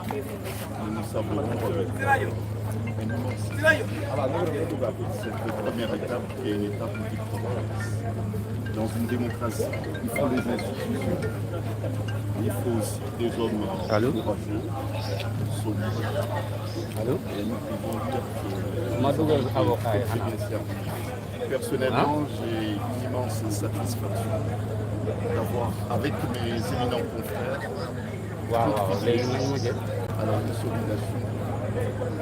nous saborons cette première étape qui est une étape victorieuse. Dans une démocratie, il faut des institutions, il faut aussi des hommes courageux, solides. Et nous pouvons dire que personnellement, j'ai une immense satisfaction d'avoir, avec mes éminents confrères, contribué à la consolidation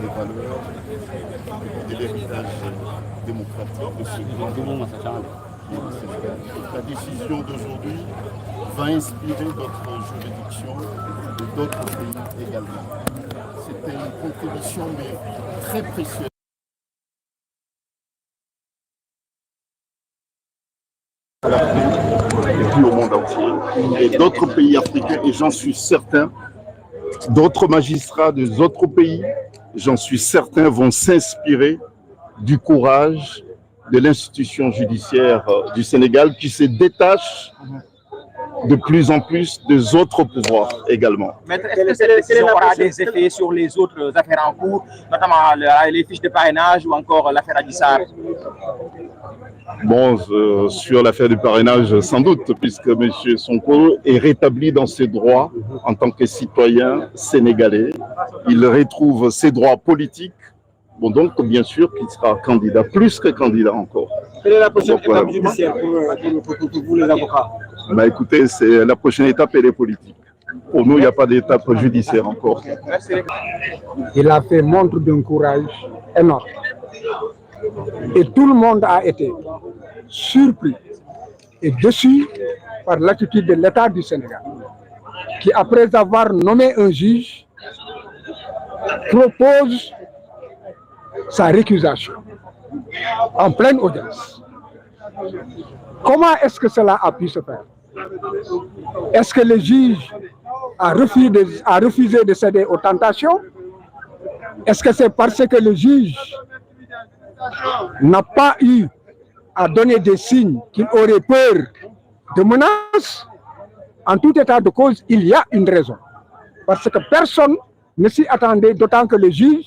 des valeurs et de l'héritage démocratique de ce grand. La décision d'aujourd'hui va inspirer d'autres juridictions et d'autres pays également. C'était une contribution mais très précieuse. Et puis au monde entier. Et d'autres pays africains, et j'en suis certain, d'autres magistrats des autres pays, j'en suis certain, vont s'inspirer du courage de l'institution judiciaire du Sénégal qui se détache de plus en plus des autres pouvoirs également. Maître, est-ce que cette décision aura des effets sur les autres affaires en cours, notamment les fiches de parrainage ou encore l'affaire Adji Sarr? Bon, sur l'affaire du parrainage, sans doute, puisque M. Sonko est rétabli dans ses droits en tant que citoyen sénégalais. Il retrouve ses droits politiques. Bon, donc, bien sûr qu'il sera candidat, plus que candidat encore. Quelle est la prochaine étape judiciaire pour vous, les avocats? Bah, écoutez, la prochaine étape, elle est politique. Pour nous, il n'y a pas d'étape judiciaire encore. Il a fait montre d'un courage énorme. Et tout le monde a été surpris et déçu par l'attitude de l'État du Sénégal, qui, après avoir nommé un juge, propose sa récusation en pleine audience. Comment est-ce que cela a pu se faire? Est-ce que le juge a refusé de céder aux tentations? Est-ce que c'est parce que le juge n'a pas eu à donner des signes qu'il aurait peur de menaces? En tout état de cause, il y a une raison. Parce que personne ne s'y attendait, d'autant que le juge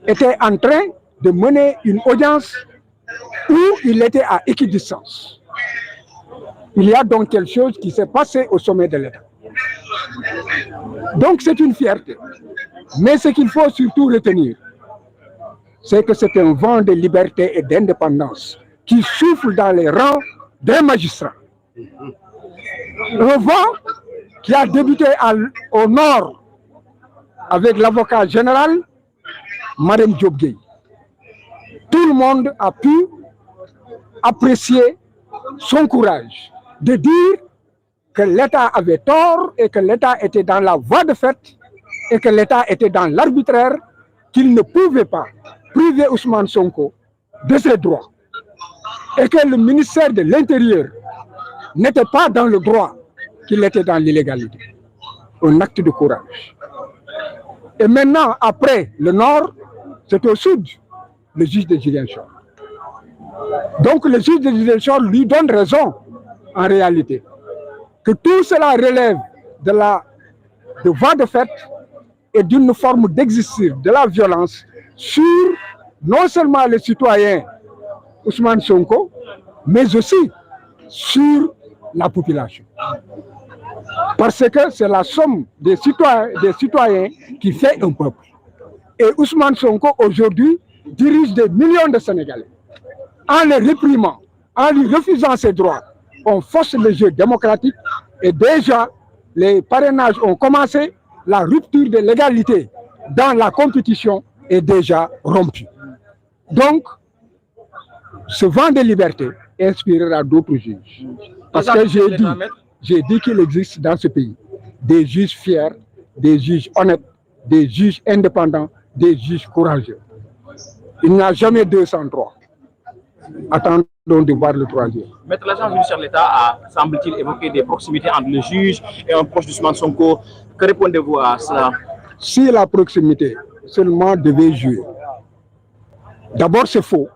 était en train de mener une audience où il était à équidistance. Il y a donc quelque chose qui s'est passé au sommet de l'État. Donc c'est une fierté. Mais ce qu'il faut surtout retenir, c'est que c'est un vent de liberté et d'indépendance qui souffle dans les rangs des magistrats. Un vent qui a débuté au nord avec l'avocat général, Mme Diop Gueye. Tout le monde a pu apprécier son courage de dire que l'État avait tort et que l'État était dans la voie de fait et que l'État était dans l'arbitraire, qu'il ne pouvait pas priver Ousmane Sonko de ses droits et que le ministère de l'Intérieur n'était pas dans le droit, qu'il était dans l'illégalité. Un acte de courage. Et maintenant, après le nord, c'est au sud, le juge de Ziguinchor. Donc le juge de Ziguinchor lui donne raison, en réalité, que tout cela relève de voie de fait et d'une forme d'exercice de la violence sur non seulement les citoyens Ousmane Sonko, mais aussi sur la population. Parce que c'est la somme des citoyens qui fait un peuple. Et Ousmane Sonko, aujourd'hui, dirige des millions de Sénégalais. En les réprimant, en lui refusant ses droits, on force le jeu démocratique et déjà, les parrainages ont commencé, la rupture de l'égalité dans la compétition est déjà rompue. Donc, ce vent de liberté inspirera d'autres juges. Parce que j'ai dit qu'il existe dans ce pays des juges fiers, des juges honnêtes, des juges indépendants, des juges courageux. Il n'y a jamais 203. Attendons de voir le troisième. Maître, l'agent judiciaire de l'État a, semble-t-il, évoqué des proximités entre le juge et un proche d'Ousmane Sonko. Que répondez-vous à cela? Si la proximité seulement devait jouer, d'abord c'est faux.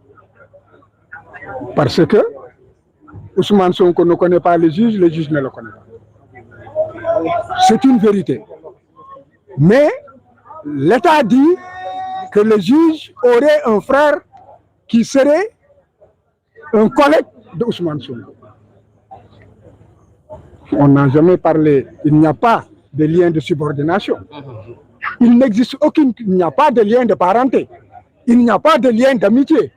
Parce que Ousmane Sonko ne connaît pas le juge ne le connaît pas. C'est une vérité. Mais l'État dit que le juge aurait un frère qui serait un collègue de Ousmane Sonko. On n'a jamais parlé, il n'y a pas de lien de subordination. Il n'existe il n'y a pas de lien de parenté. Il n'y a pas de lien d'amitié.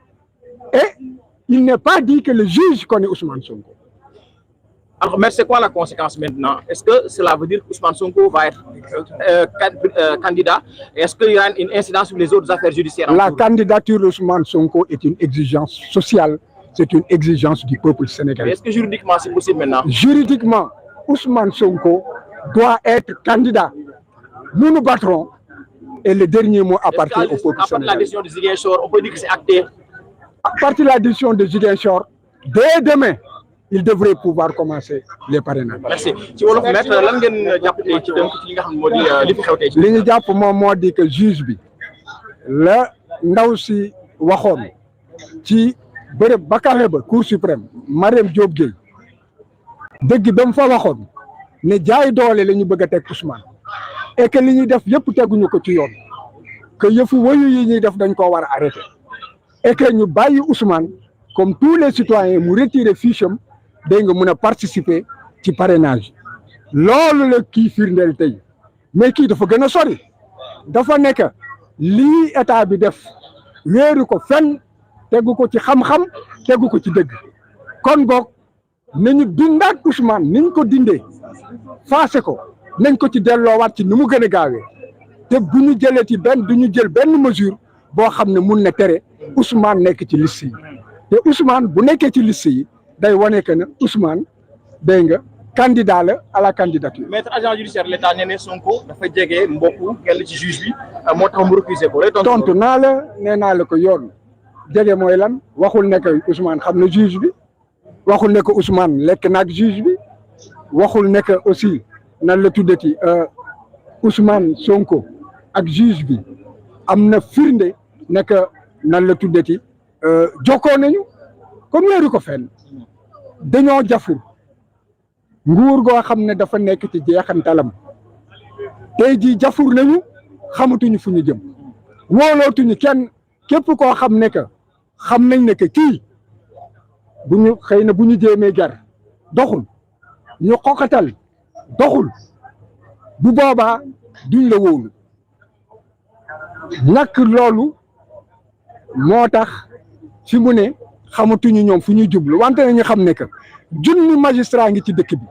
Et il n'est pas dit que le juge connaît Ousmane Sonko. Alors, mais c'est quoi la conséquence maintenant? Est-ce que cela veut dire qu'Ousmane Sonko va être candidat? Est-ce qu'il y a une incidence sur les autres affaires judiciaires? La candidature d'Ousmane Sonko est une exigence sociale, c'est une exigence du peuple sénégalais. Est-ce que juridiquement c'est possible maintenant? Juridiquement, Ousmane Sonko doit être candidat. Nous nous battrons et le dernier mot appartient au peuple sénégalais. À partir de la décision de Ziguinchor, on peut dire que c'est acté. À partir de la décision de Ziguinchor, dès demain, il devrait pouvoir commencer les parrainages. Merci. Ci wolof maître lan ngeen jàpp tey ci tënk ci li nga xam ne moo di li fi xew tey. li ñu jàpp moom moo di que juge bi la ndaw si waxoon ci bërëb ba kawe ba cour suprême Mariam Diop Gueye dëgg ba mu fa waxoon ne jaay doole la ñu bëgg a teg Ousmane et que li ñuy def yëpp teguñu ko ci yoon que yëfu wayu yi ñuy def dañ koo war a arrêter et que ñu bàyyi Ousmane comme tous les citoyens mu retirer fiche am dégg nga mën a participer ci parrainage loolu la kii firndeel tey mais kii dafa gën a sori dafa nekk lii état bi def wéeru ko fenn tegu ko ci xam-xam tegu ko ci dëgg kon boog nañu dindaat Ousmane niñ ko dindee faase ko nañ ko ci delloowaat ci ni mu gën a gaawee te bu ñu jëlee ci du ñu jël benn mesure boo xam ne mun na tere Ousmane nekk ci liste yi te Ousmane bu nekkee ci liste yi day wane que ne Ousmane dégg nga candidat la à la candidature. Maître agent judiciaire de l'État nee na Sonko dafa jege mbokku kenn ci juge bi moo tax mu récuser ko. tontu naa la nee naa la ko yoon jege mooy lan waxul ne que Ousmane xam na juge bi waxul ne que Ousmane lekk na ak juge bi waxul ne que aussi nan la tuddati Ousmane Sonko ak juge bi am na firnde ne que nan la tuddati jokkoo nañu comme wéeru ko fenn. dañoo jafur nguur goo xam ne dafa nekk ci jeexantalam tey jii jafur nañu xamatuñu fu ñu jëm wóolootuñu kenn képp koo xam ne que xam nañ ne que kii bu ñu xëy na bu ñu jéemee jar doxul ñu xoqatal doxul bu boobaa duñ la wóolu ñàkk loolu moo tax fi mu ne xamatuñu ñoom fu ñuy jublu wante nañu xam ne que junni magistrat ngi ci dëkk bi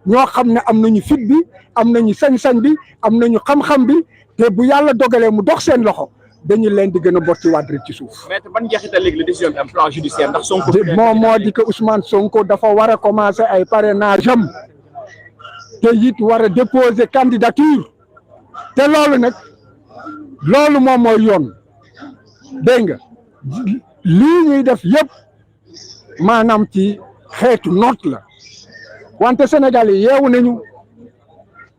ñoo xam ne am nañu fit bi am nañu sañ-sañ bi am nañu xam-xam bi te bu yàlla dogalee mu dox seen loxo dañu leen di gën a botti waat rek ci suuf. Maître ban njeexital léegi la décision bi am plan judiciaire ndax Sonko. moom moo di que Ousmane Sonko dafa war a commencer ay parrainage am te it war a déposer candidature te loolu nag loolu moom mooy yoon dégg nga lii ñuy def yëpp. maanaam ci xeetu noot la wante Sénégal yi yeewu nañu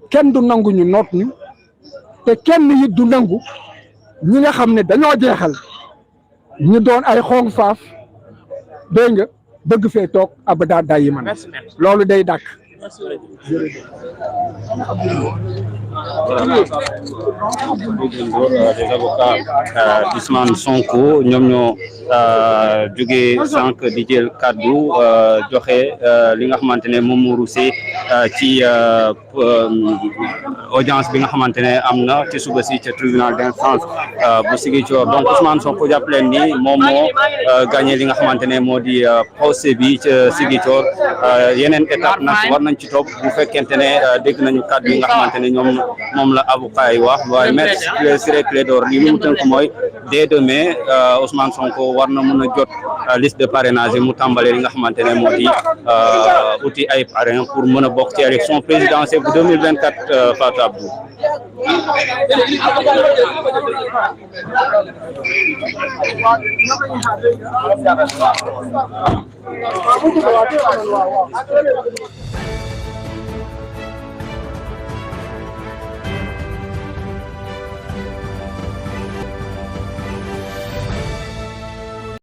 kenn du nangu ñu noot ñu te kenn it du nangu ñi nga xam ne dañoo jeexal ñu doon ay xong faaf dégg nga bëgg fee toog abada dayi man loolu day dàkk. des avocats Ousmane Sonko ñoom ñoo jógee sànq di jël kaddu joxe li nga xamante ne moom moo rusee ci audience bi nga xamante ne am na ci suba si ca tribunal d'instance bu Ziguinchor donc Ousmane Sonko jàpp leen ni moom moo gagné li nga xamante ne moo di procès bi ca Ziguinchor yeneen étape nag war nañ ci topp bu fekkente ne dégg nañu kaddu yi nga xamante ne moom la avocat yi wax waaye maître Ciré Clédor li mu tënk mooy dès demain Ousmane Sonko war na mën a jot liste de parrainage mu tàmbalee li nga xamante ne moo di uti ay parrain pour mën a bokk ci élection présidentielle bu 2024 Fatou Abdou.